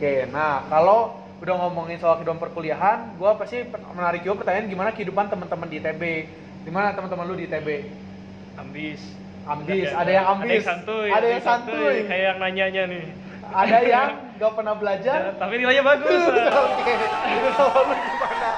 Oke, nah kalau udah ngomongin soal kehidupan perkuliahan, gue pasti menarik juga pertanyaan gimana kehidupan teman-teman di ITB. Gimana teman-teman lu di ITB? Ambis. Ambis, ada yang ambis, ada yang santuy. Kayak yang nanyanya nih. Ada yang gak pernah belajar, Ya, tapi nilainya bagus. Oke, itu sama lu gimana?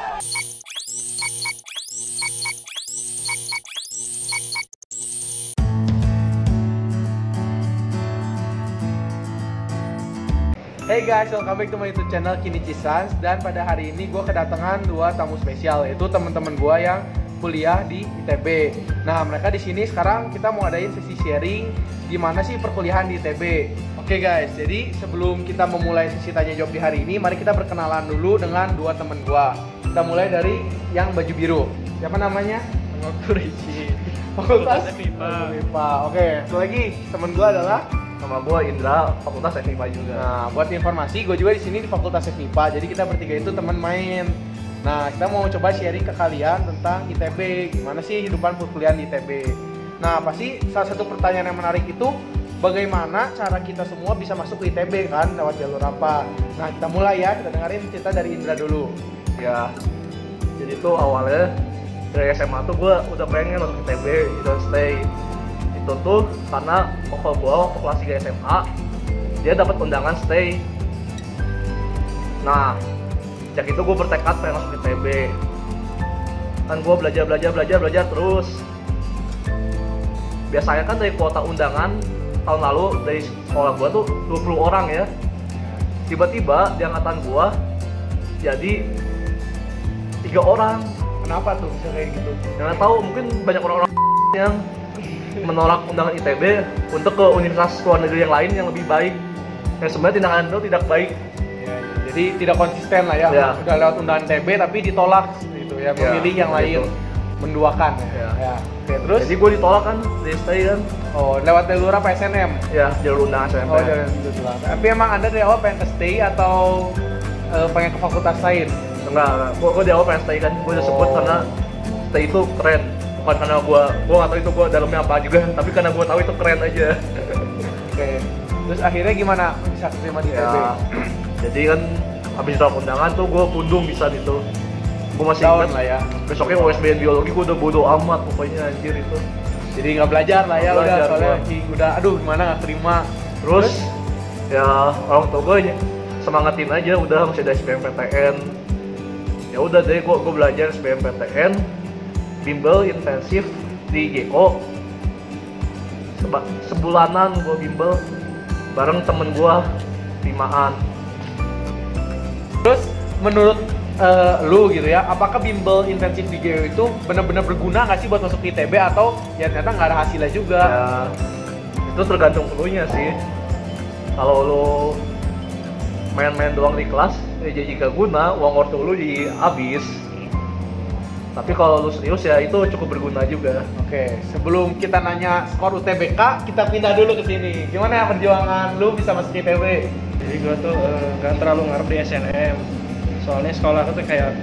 Hey guys, welcome back to my YouTube channel Kinichi Sans. Dan pada hari ini gue kedatangan dua tamu spesial, yaitu teman-teman gue yang kuliah di ITB. Nah, mereka di sini sekarang kita mau adain sesi sharing gimana sih perkuliahan di ITB. Oke guys, jadi sebelum kita memulai sesi tanya jawab di hari ini, mari kita berkenalan dulu dengan dua teman gue. Kita mulai dari yang baju biru. Siapa namanya? Rici. Fakultas FIPA. Oke, satu lagi teman gue adalah Nama gue Indra, Fakultas FIPA juga. Nah, buat informasi, gue juga di sini di Fakultas FIPA. Jadi kita bertiga itu teman main. Nah, kita mau coba sharing ke kalian tentang ITB. Gimana sih hidupan perkuliahan di ITB? Nah, pasti salah satu pertanyaan yang menarik itu bagaimana cara kita semua bisa masuk ke ITB kan? Lewat jalur apa? Nah, kita mulai ya. Kita dengerin cerita dari Indra dulu. Ya, jadi tuh awalnya dari SMA tuh gue udah pengen masuk ITB, don't stay. Itu tuh karena pokok gue waktu kelas 3 SMA dia dapat undangan stay. Nah, sejak itu gue bertekad pengen masuk ITB. Kan gue belajar terus. Biasanya kan dari kuota undangan tahun lalu dari sekolah gue tuh 20 orang ya. Tiba-tiba di angkatan gue jadi 3 orang. Kenapa tuh bisa kayak gitu? Jangan tahu, mungkin banyak orang-orang yang menolak undangan ITB untuk ke universitas luar negeri yang lain yang lebih baik. Yang sebenarnya tindakan itu tidak baik. Ya, jadi tidak konsisten lah ya. Ya. Udah lewat undangan ITB tapi ditolak gitu ya, memilih yang lain, gitu. menduakan ya. Ya. Oke, terus? Jadi gue ditolak kan dari stay kan. Oh, lewat jalur apa SNM? Ya, jalur undangan SMP. Oh, jalur undangan. Tapi emang Anda dari awal pengen ke stay atau pengen ke fakultas lain? Enggak. Gue di awal pengen stay kan. Gue udah sebut karena stay itu keren. Bukan karena gue nggak tahu itu gue dalamnya apa juga, tapi karena gue tahu itu keren aja. Oke. Terus akhirnya gimana bisa terima di ITB? Ya, jadi kan habis ditolak undangan tuh gue kundung bisa gitu. Gue masih Down ingat lah ya. besoknya USBN biologi gue udah bodo amat pokoknya anjir itu. Jadi nggak belajar lah ya, Nggak udah belajar soalnya gua. udah aduh gimana nggak terima. Terus ya orang tua gue semangatin aja, udah masih ada SBMPTN. Ya udah deh gue belajar SBMPTN, bimbel intensif di GO. Sebulanan gue bimbel bareng temen gue 5-an. Terus menurut lu gitu ya, apakah bimbel intensif di GO itu benar-benar berguna nggak sih buat masuk ke ITB atau ya ternyata nggak ada hasilnya juga? Ya itu tergantung elunya sih. Kalau lu main-main doang di kelas, ya jadi gak guna, uang ortu lu jadi habis. Tapi kalau lu serius ya itu cukup berguna juga. Oke, sebelum kita nanya skor UTBK, kita pindah dulu ke sini. Gimana ya perjuangan lu bisa masuk ITB? Jadi gue tuh gak terlalu ngarep di SNM. Soalnya sekolah aku tuh kayak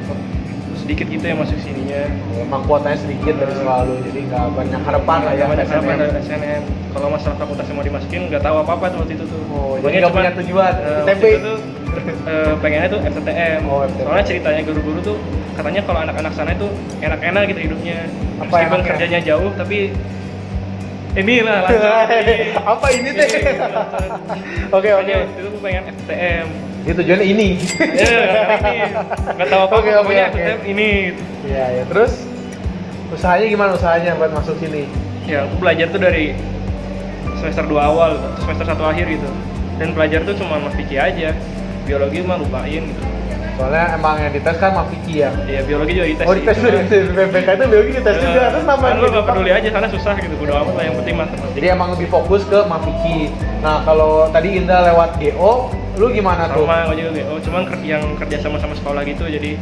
sedikit gitu yang masuk sininya. Emang kuotanya sedikit dari sekolah lu, jadi nggak banyak harapan lah ya Banyak SNM. harapan dari SNM. Kalau masalah fakultas yang mau dimasukin nggak tahu apa-apa tuh waktu itu tuh. Oh, Pokoknya jadi nggak punya tujuan. waktu ITB. itu tuh pengennya tuh FTTM. Oh, FTTM. Soalnya ceritanya guru-guru tuh katanya kalau anak-anak sana itu enak-enak gitu hidupnya. Apa Meskipun enaknya? kerjanya jauh tapi inilah lancar. Apa ini teh? Oke. Makanya waktu itu gue pengen FTTM. Ini tujuannya ini. Nggak tahu apa-apa Oke, pokoknya oke. FTTM ini. Iya, ya. Terus usahanya gimana usahanya buat masuk sini? Ya aku belajar tuh dari semester 2 awal, semester 1 akhir gitu. Dan belajar tuh cuma sama Vicky aja. Biologi mah lupain gitu. Soalnya emang yang dites kan Mafiki ya. Iya, biologi juga dites. Oh, dites sih, dari cuma- BPK itu biologi dites juga. Terus nama kan lu nggak peduli aja, sana susah gitu. Bodo amat lah, yang penting matematik. Jadi emang lebih fokus ke Mafiki. Nah, kalau tadi Indra lewat GO, lu gimana tuh? Sama gue juga gitu. Cuman yang kerja sama sekolah gitu, jadi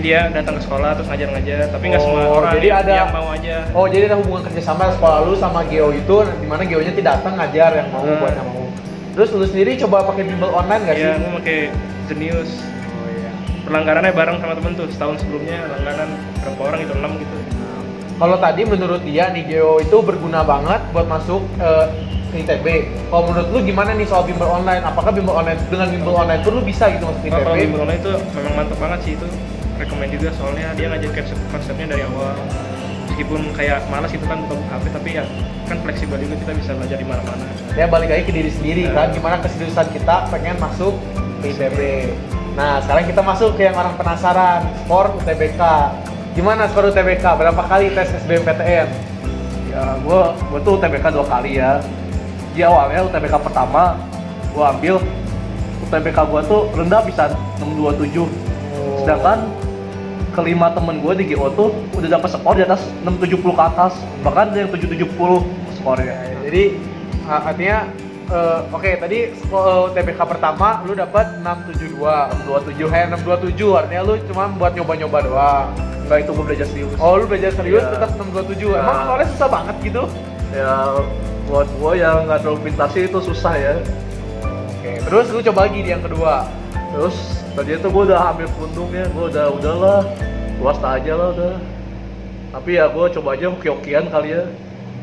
dia datang ke sekolah terus ngajar-ngajar. Tapi nggak semua orang jadi yang, ada yang mau aja. Oh, jadi ada hubungan kerjasama sekolah lu sama GO itu, di mana GO-nya tidak datang ngajar yang mau buat yang mau. Terus lu sendiri coba pakai bimbel online nggak sih? Iya, gue pakai Zenius. Oh iya. Perlanggarannya bareng sama temen tuh, setahun sebelumnya langganan berapa orang itu, 6 gitu. Kalau tadi menurut dia nih GO itu berguna banget buat masuk ke ke ITB. Kalau menurut lu gimana nih soal bimbel online? Apakah bimbel online dengan bimbel online pun lu bisa gitu masuk ke ITB? Kalau bimbel online itu memang mantep banget sih itu. Rekomend juga soalnya dia ngajarin konsepnya dari awal. Meskipun kayak malas itu kan buka HP, tapi ya kan fleksibel juga, kita bisa belajar di mana-mana. Ya balik lagi ke diri sendiri kan, gimana keseriusan kita pengen masuk ke ITB. Nah sekarang kita masuk ke yang orang penasaran, skor UTBK. Gimana skor UTBK? Berapa kali tes SBMPTN? Ya gua tuh UTBK 2 kali ya. Di awalnya UTBK pertama gua ambil, UTBK gua tuh rendah bisa 627. Sedangkan kelima temen gue di GO tuh udah dapat skor di atas 670 ke atas, bahkan ada yang 770 skornya. Jadi artinya oke, tadi TBK pertama lu dapat 672, 627, artinya lu cuma buat nyoba-nyoba doang. Enggak, itu gue belajar serius. Oh, lu belajar serius Iya. tetap 627. Emang Nah. soalnya susah banget gitu? Ya buat gue yang nggak terlalu pintar sih itu susah ya. Oke, terus lu coba lagi di yang kedua. Terus tadi itu gue udah ambil pundungnya, gue udahlah swasta aja lah udah. Tapi ya gue coba aja hoki-hokian kali ya.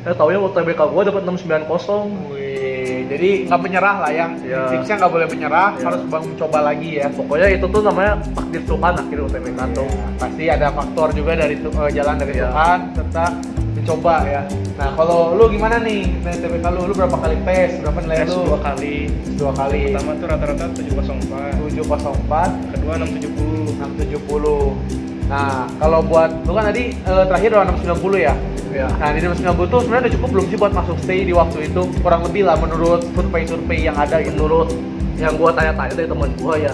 Taunya UTBK gue dapat 690. Wih, jadi nggak menyerah lah ya. Iya. Tipsnya nggak boleh menyerah, Iya. harus mencoba lagi ya. Pokoknya itu tuh namanya takdir Tuhan akhirnya UTBK tuh. Pasti ada faktor juga dari jalan dari Iya. Tuhan serta mencoba ya. Nah, kalau lu gimana nih? Dari TBK lu berapa kali tes? Berapa nilai Tes lu? 2 kali. 2 kali. Pertama tuh rata-rata 704, 704, kedua 670. 670. Nah, kalau buat lu kan tadi terakhir udah 690 ya? Ya. Nah, di 690 tuh sebenarnya udah cukup belum sih buat masuk stay di waktu itu? Kurang lebih lah menurut survei-survei yang ada gitu. Menurut yang gue tanya-tanya dari temen gue ya,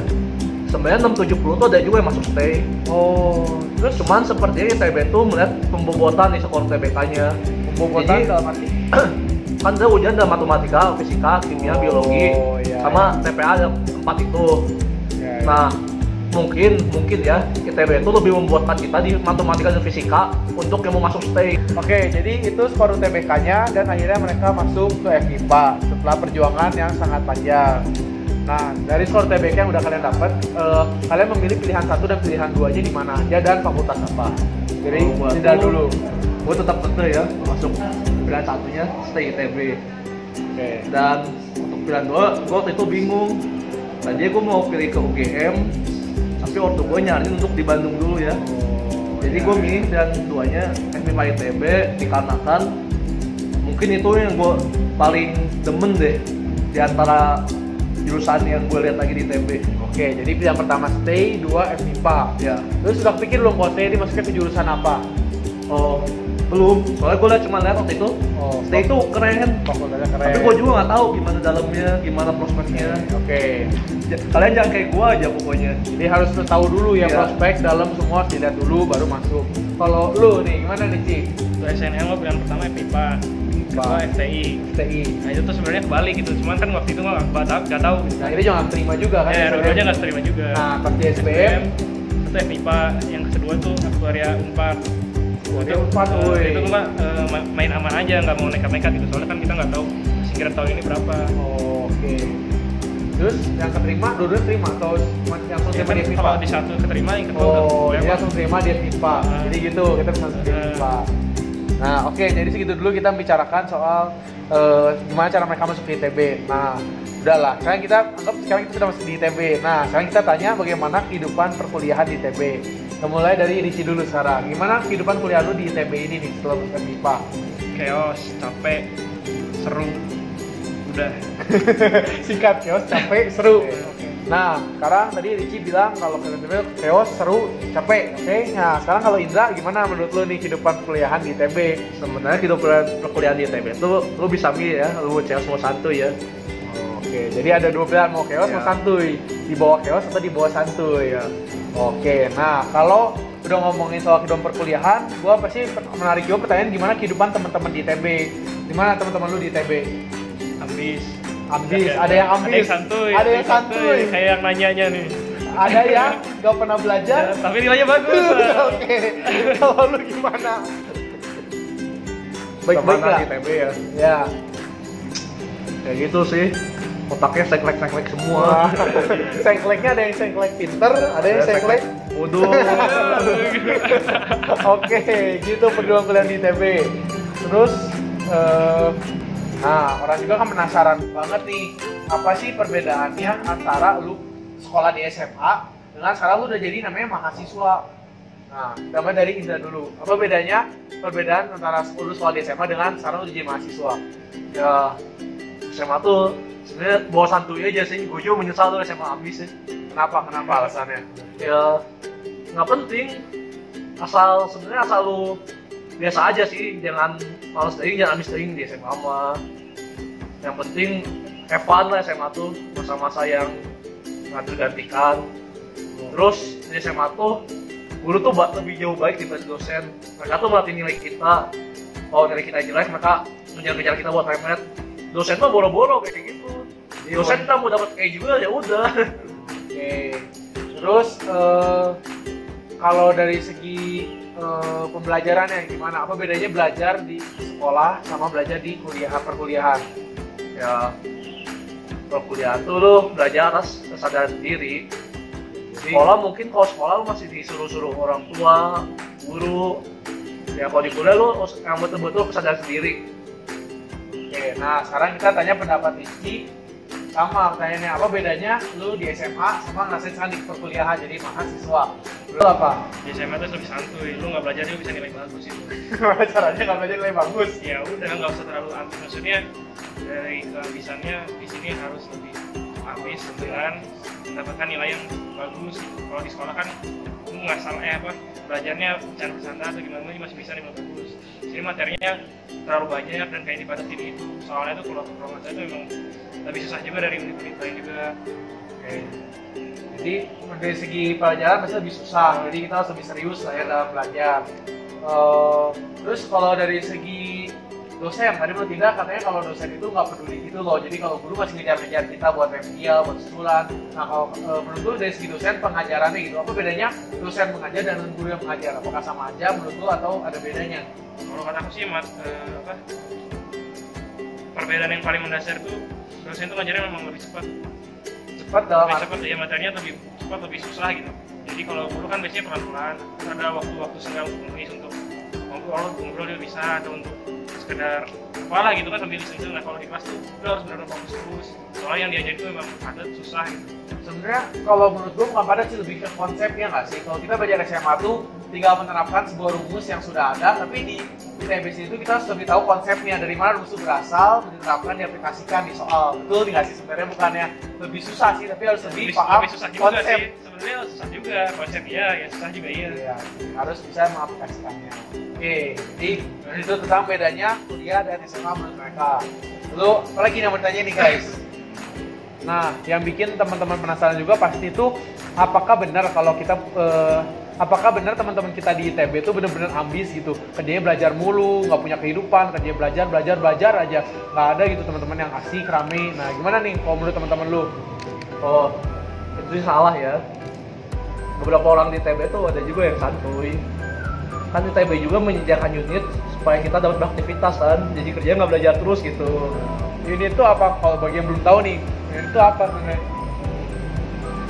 sebenarnya 670 tuh ada juga yang masuk stay. Oh, Terus cuman sepertinya ITB tuh melihat pembobotan di skor TBK-nya. pembobotan Jadi- dalam arti? Kan dia ujian ada matematika, fisika, kimia, Oh, biologi, iya, sama TPA ada 4 itu. Ya, Nah, mungkin ya ITB itu lebih membuatkan kita di matematika dan fisika untuk yang mau masuk stay. Oke, jadi itu skor UTBK-nya dan akhirnya mereka masuk ke FIPA setelah perjuangan yang sangat panjang. Nah, dari skor UTBK yang udah kalian dapat, kalian memilih pilihan 1 dan pilihan 2-nya di mana aja dan fakultas apa? Jadi, Buat Indra gua- dulu. Gue tetap teteh ya masuk pilihan satunya stay ITB. Oke. Dan untuk pilihan 2 gue waktu itu bingung. Tadi gue mau pilih ke UGM, tapi ortu gue nyariin untuk di Bandung dulu ya. Jadi gue milih dan duanya FIPA ITB dikarenakan mungkin itu yang gue paling demen deh di antara jurusan yang gue lihat lagi di ITB. Oke, jadi pilihan pertama stay, 2 FIPA. Ya, Terus sudah pikir belum kalau stay dimasukkan ke jurusan apa? oh belum. Soalnya gue cuma lihat waktu itu Oh, stay itu keren. fakultasnya keren. Tapi gue juga nggak tahu gimana dalamnya, gimana prospeknya. Oke. Kalian jangan kayak gue aja pokoknya. Jadi harus tahu dulu ya Iya. prospek dalam semua harus dilihat dulu baru masuk. Kalau lu nih gimana nih, Ci? Untuk SNM lo pilihan pertama FIPA, kedua FTI. TI. Nah itu tuh sebenarnya kebalik gitu, cuman kan waktu itu nggak tahu. Nah, ini jangan terima juga kan? Ya, SBM. dua-duanya nggak terima juga. Nah, pas di SBM, itu FIPA, yang kedua tuh aktuaria Unpad. Aktuaria Unpad, woi. Itu tuh main aman aja, nggak mau nekat-nekat gitu. Soalnya kan kita nggak tahu sekira tahun ini berapa. oke. Terus yang keterima, dua-duanya terima atau cuma yang langsung Ya terima kan di FIPA? kalau di satu keterima, yang kedua Oh, udah dia lewat. langsung terima di FIPA. Nah. Jadi gitu, kita bisa langsung di FIPA. Nah, oke, jadi segitu dulu kita membicarakan soal gimana cara mereka masuk ke ITB. Nah, udahlah. Sekarang kita anggap sekarang kita sudah masuk di ITB. Nah, sekarang kita tanya bagaimana kehidupan perkuliahan di ITB. Kita mulai dari Ricci dulu sekarang. Gimana kehidupan kuliah lu di ITB ini nih setelah masuk FIPA? Chaos, capek, seru, udah. Singkat, chaos, capek, seru. Nah, sekarang tadi Ricci bilang kalau ke ITB chaos, seru, capek. Oke, nah sekarang kalau Indra gimana menurut lu nih kehidupan perkuliahan di ITB? Sebenarnya kehidupan perkuliahan di ITB itu lu bisa milih ya, lu mau chaos mau santuy ya. Oke, jadi ada dua pilihan, mau chaos mau Ya. santuy. Di bawah chaos atau di bawah santuy. Ya. Oke, nah kalau udah ngomongin soal kehidupan perkuliahan, gua pasti menarik juga pertanyaan gimana kehidupan teman-teman di ITB. Gimana teman-teman lu di ITB? Ambis. Ambis, ada yang ambis. Ada yang santuy. Ada yang santuy. Kayak yang nanyanya nih. Ada yang gak pernah belajar. Ya, tapi nilainya bagus. Oke, kalau lu gimana? Baik-baik Temenan lah. di ITB ya. Ya. Kayak gitu sih. Otaknya seklek-seklek semua. Wah, sengkleknya ada yang sengklek pinter, ada yang sengklek. bodoh. Oke, gitu perjuangan kuliah di ITB. Terus Nah, orang juga kan penasaran banget nih, apa sih perbedaannya antara lu sekolah di SMA dengan sekarang lu udah jadi namanya mahasiswa. Nah, kita dari Indra dulu. Apa bedanya perbedaan antara lu sekolah di SMA dengan sekarang lu jadi mahasiswa? Ya SMA tuh sebenarnya bawa santuy aja sih. Gue juga menyesal tuh SMA habis sih. Kenapa alasannya? Ya nggak penting. Sebenarnya asal lu biasa aja sih, jangan males teing, jangan ambis teing di SMA mah. Yang penting have fun lah SMA tuh, masa-masa yang nggak tergantikan. Terus di SMA tuh guru tuh lebih jauh baik dibanding dosen. Mereka tuh melatih nilai kita. Kalau nilai kita jelek, mereka ngejar-ngejar kita buat remet. Dosen mah boro-boro kayak gitu. Dosen kita mau dapat kayak juga ya udah. Oke. Terus kalau dari segi pembelajarannya gimana? Apa bedanya belajar di sekolah sama belajar di perkuliahan? Ya perkuliahan tuh lu belajar atas kesadaran diri. Sekolah mungkin kalau sekolah lu masih disuruh-suruh orang tua, guru. Ya kalau di kuliah lu yang betul-betul kesadaran sendiri. Oke, nah sekarang kita tanya pendapat Rizky. Sama pertanyaannya, apa bedanya lu di SMA sama ngerasain sekarang di perkuliahan jadi mahasiswa? Lu apa? Di SMA tuh lebih santuy, lu nggak belajar juga bisa nilai bagus itu. Caranya nggak belajar nilai bagus. Ya udah nggak usah terlalu ambis, maksudnya dari kehabisannya di sini harus lebih ambis dengan mendapatkan nilai yang bagus. Kalau di sekolah kan lu nggak salah belajarnya bercanda-bercanda atau gimana masih bisa nilai bagus. Jadi materinya terlalu banyak dan kayak dipatasin itu. Soalnya tuh kalau program saya tuh memang lebih susah juga dari unit-unit lain juga. Oke. Jadi dari segi pelajaran pasti lebih susah. Jadi kita harus lebih serius lah ya dalam belajar. Terus kalau dari segi dosen, tadi menurut Dinda katanya kalau dosen itu nggak peduli gitu loh. Jadi kalau guru masih ngejar-ngejar kita buat remedial, buat susulan. Nah kalau menurut lu dari segi dosen pengajarannya gitu, apa bedanya dosen mengajar dan guru yang mengajar? Apakah sama aja menurut lu atau ada bedanya? Kalau kata aku sih perbedaan yang paling mendasar tuh dosen tuh ngajarnya memang lebih cepat. Cepat dalam lebih cepat ya, materinya lebih cepat, lebih susah gitu. Jadi kalau guru kan biasanya pelan-pelan, ada waktu-waktu senggang untuk ngobrol dia bisa, atau untuk sekedar apalah gitu kan sambil iseng-iseng. Nah kalau di kelas tuh udah harus benar-benar fokus terus, soalnya yang diajarin itu memang padat, susah gitu. Sebenarnya kalau menurut gue bukan padat sih, lebih ke konsepnya nggak sih? Kalau kita belajar SMA tuh tinggal menerapkan sebuah rumus yang sudah ada, tapi di TBC itu kita harus lebih tahu konsepnya, dari mana rumus itu berasal, diterapkan, diaplikasikan di soal. Betul nggak sih? Sebenarnya bukannya lebih susah sih, tapi harus lebih paham lebih susah juga konsep. sih. Sebenarnya susah juga konsep, ya susah juga iya. Iya, harus bisa mengaplikasikannya. Oke, jadi itu tentang bedanya kuliah dan SMA menurut mereka. Lalu, apalagi yang bertanya nih guys. Nah, yang bikin teman-teman penasaran juga pasti itu apakah benar kalau kita apakah benar teman-teman kita di ITB itu benar-benar ambis gitu, kerjanya belajar mulu, nggak punya kehidupan, kerjanya belajar aja, nggak ada gitu teman-teman yang asik, rame. Nah, gimana nih kalau menurut teman-teman lu? Oh, itu sih salah ya. Beberapa orang di ITB tuh ada juga yang santuy. Kan ITB juga menyediakan unit supaya kita dapat beraktivitas kan, jadi kerja nggak belajar terus gitu. Unit itu apa? Kalau bagi yang belum tahu nih, unit itu apa sebenarnya?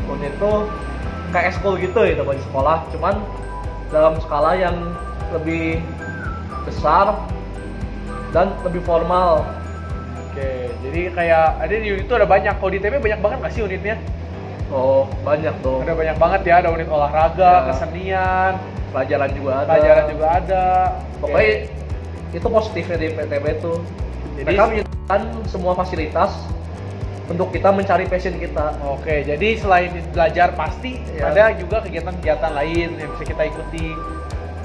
Unit itu kayak eskul gitu ya di sekolah, cuman dalam skala yang lebih besar dan lebih formal. Oke, jadi kayak ada di unit itu ada banyak. Kalau di ITB banyak banget nggak sih unitnya? Oh, banyak tuh. Ada banyak banget ya, ada unit olahraga, Ya. kesenian, Pelajaran juga ada. Pokoknya itu positifnya di PTB tuh. Jadi Mereka menyediakan semua fasilitas untuk kita mencari passion kita. Oke, jadi selain belajar pasti Ya. ada juga kegiatan-kegiatan lain yang bisa kita ikuti.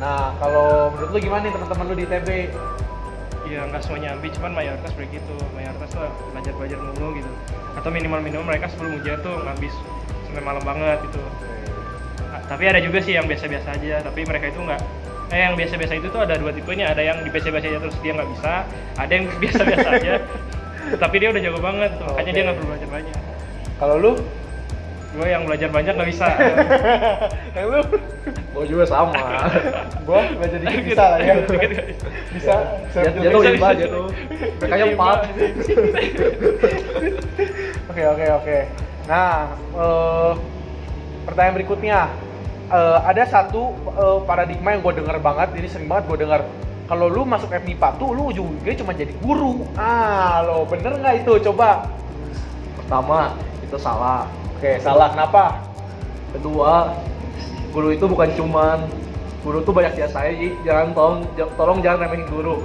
Nah, kalau menurut lu gimana nih teman-teman lu di ITB? Ya nggak semuanya ambil, cuman mayoritas begitu. Mayoritas tuh belajar mulu gitu. Atau minimal mereka sebelum ujian tuh ngabis sampai malam banget gitu. Tapi ada juga sih yang biasa-biasa aja, tapi mereka itu nggak. Yang biasa-biasa itu tuh ada dua tipenya, ada yang di biasa-biasa aja terus dia nggak bisa, ada yang biasa-biasa aja, tapi dia udah jago banget tuh, makanya dia nggak perlu belajar banyak. Kalau lu? Gue yang belajar banyak nggak bisa. Yang lu? Gue juga sama. Gua belajar dikit bisa lah ya. Bisa. Dia tuh 5 aja tuh. Mereka yang 4. Oke. Nah, pertanyaan berikutnya. Ada satu paradigma yang gue denger banget, ini sering banget gue denger. kalau lu masuk FMIPA tuh lu ujung-ujungnya cuma jadi guru. Lo bener nggak itu? Coba. Pertama, itu salah. Oke, salah kenapa? Kedua, guru itu bukan cuman guru tuh banyak jasanya, jadi tolong jangan remehin guru.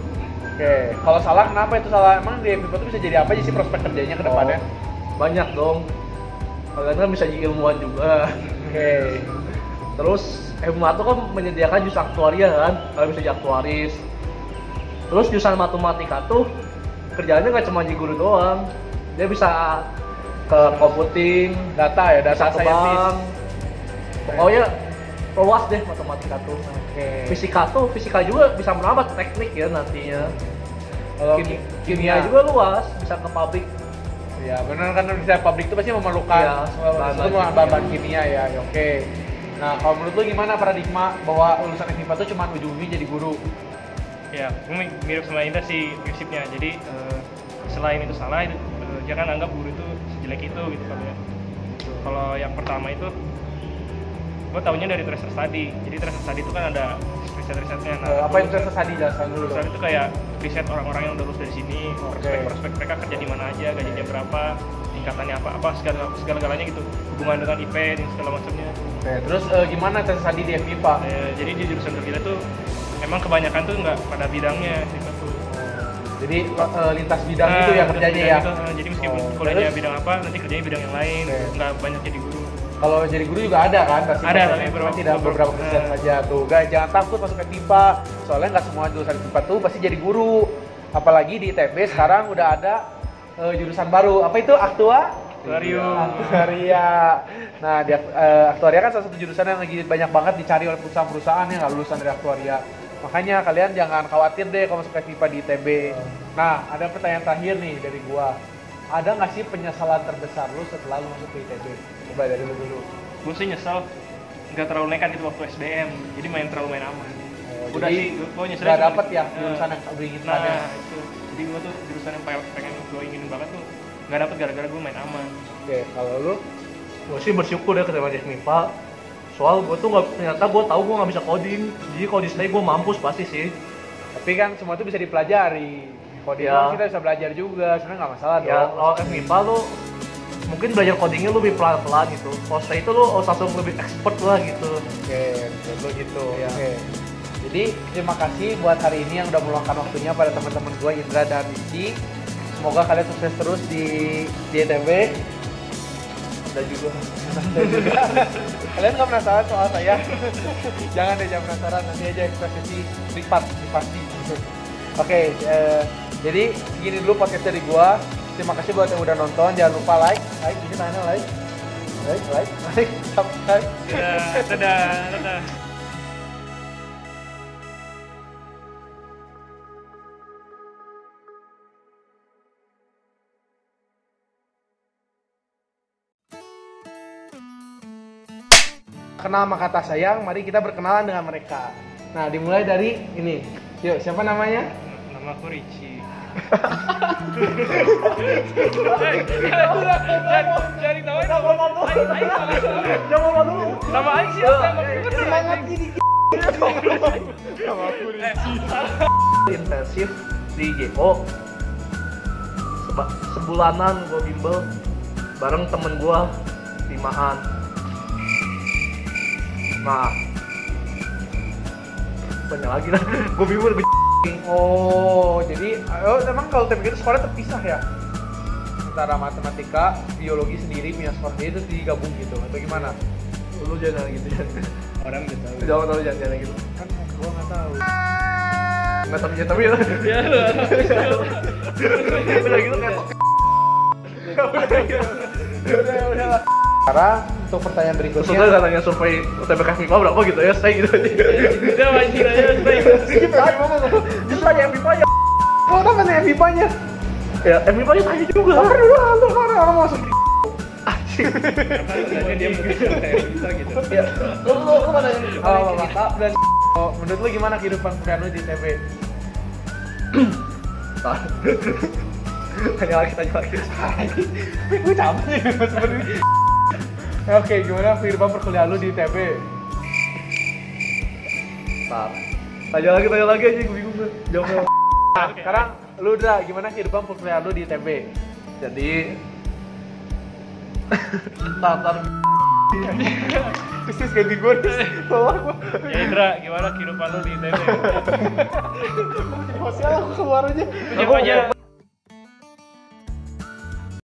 Oke, kalau salah kenapa itu salah? Emang di FMIPA tuh bisa jadi apa aja sih prospek kerjanya ke depannya? Banyak dong. Kalian kan bisa jadi ilmuwan juga. Oke. Terus FMA tuh kan menyediakan jurusan aktuaria kan, kalian bisa jadi aktuaris. Terus jurusan matematika tuh kerjaannya nggak cuma jadi guru doang, dia bisa ke computing, Data ya, bisa data ke scientist. bank. Pokoknya luas deh matematika tuh. Oke. Fisika juga bisa menambah teknik ya nantinya. Kalau Kimia juga luas, bisa ke pabrik. Ya benar kan bisa pabrik itu pasti memerlukan Iya, bahan-bahan bahan kimia ya. Oke. Nah kalau menurut lu gimana paradigma bahwa lulusan FMIPA itu cuma ujung-ujungnya jadi guru? Ya, mirip sama Indah sih prinsipnya. Jadi selain itu salah, jangan anggap guru itu sejelek itu gitu kan ya. Kalau yang pertama itu, gue tahunya dari tracer study. Jadi tracer study itu kan ada riset-risetnya. Apa itu tracer study jelaskan dulu Tracer dong. itu kayak riset orang-orang yang udah lulus dari sini, prospek mereka kerja di mana aja, gajinya berapa, tingkatannya apa segala-galanya gitu, hubungan dengan event dan segala macamnya. Oke, terus gimana tracer study di FMIPA? Jadi di jurusan kita tuh emang kebanyakan tuh nggak pada bidangnya gitu tuh. Jadi lintas bidang itu ya kerjanya ya. Gitu. Jadi meskipun kuliahnya terus? bidang apa, nanti kerjanya bidang yang lain, Oke. nggak banyak jadi guru. Kalau jadi guru juga ada kan? Pasti Ada, persennya, tapi cuma tidak beberapa persen saja tuh. Guys, jangan takut masuk FMIPA. Soalnya nggak semua jurusan FMIPA tuh pasti jadi guru. Apalagi di ITB sekarang udah ada jurusan baru. Apa itu? Aktuarium. Aktuaria. Nah, di aktuaria kan salah satu jurusan yang lagi banyak banget dicari oleh perusahaan-perusahaan yang nggak lulusan dari aktuaria. Makanya kalian jangan khawatir deh kalau masuk FMIPA di ITB. Nah, ada pertanyaan terakhir nih dari gua. Ada nggak sih penyesalan terbesar lu setelah lu masuk ke ITB? Coba dari lu dulu. Gue sih nyesel nggak terlalu nekat itu waktu SBM, jadi terlalu main aman. Udah Jadi, sih, gue nyesel nggak dapet ya jurusan yang lu inginkan ya? Nah, itu. Jadi gue tuh jurusan yang pengen gue ingin banget tuh nggak dapet gara-gara gue main aman. Oke, kalau lu? Gue sih bersyukur ya keterima di FMIPA. Soal gue tuh ternyata gue tahu gue nggak bisa coding. Jadi kalau di sini gue mampus pasti sih. Tapi kan semua itu bisa dipelajari. Coding Ya. kita bisa belajar juga, sebenarnya nggak masalah Ya dong. kalau FMIPA lu mungkin belajar codingnya lu lebih pelan-pelan gitu. Kalau setelah itu lu harus langsung lebih expert lah gitu. Oke, menurut lu gitu. Iya. Oke. Jadi terima kasih buat hari ini yang udah meluangkan waktunya pada teman-teman gue Indra dan Ici. Semoga kalian sukses terus di ITB. Dan juga Kalian nggak penasaran soal saya? Jangan deh, jangan penasaran. Nanti aja ekspresi privat, privasi. Oke, jadi segini dulu podcast dari gua. Terima kasih buat yang udah nonton. Jangan lupa like, ini tanya like, subscribe. Dadah. Kenal sama kata sayang, mari kita berkenalan dengan mereka. Nah, dimulai dari ini. Yuk, siapa namanya? Nama aku Ricci. Cari tahu jangan dulu. nama Aing siapa? Semangat ini. Intensif di JO sebulanan gue bimbel bareng temen gue 5-an. Nah, banyak lagi lah. Gue bimbel lebih. Oh, jadi emang kalau TPK itu skornya terpisah ya? Antara matematika, biologi sendiri punya skor dia itu digabung gitu atau gimana? Lu jangan gitu ya. Orang gitu. Jangan tahu jangan gitu. Kan gua nggak tahu. Nggak tapi ya. Ya Udah gitu kayak Udah. Sekarang untuk pertanyaan berikutnya. Maksudnya katanya survei UTBK FMIPA berapa gitu ya, saya gitu aja. Udah mancing aja, Skip aja ngomong. Terus tanya FMIPA ya. Kok apa nih FIPA-nya? Ya FMIPA nya tanya juga. Kan udah orang masuk. dia mungkin kayak bisa gitu. Ya, lu mana yang Apa dan menurut lu gimana kehidupan kuliah lu di ITB? Tanya lagi. Gue capek nih sebenarnya. Oke, gimana kehidupan perkuliahan lu di ITB? Ntar. Tanya lagi aja, gue bingung gue jawabnya. Nah, sekarang lu udah gimana kehidupan perkuliahan lu di ITB? Jadi tatar Bisnis ganti gue nih, bawah gue. Ya Indra, gimana kehidupan lu di ITB? Sosial aku keluar aja. Jawab aja.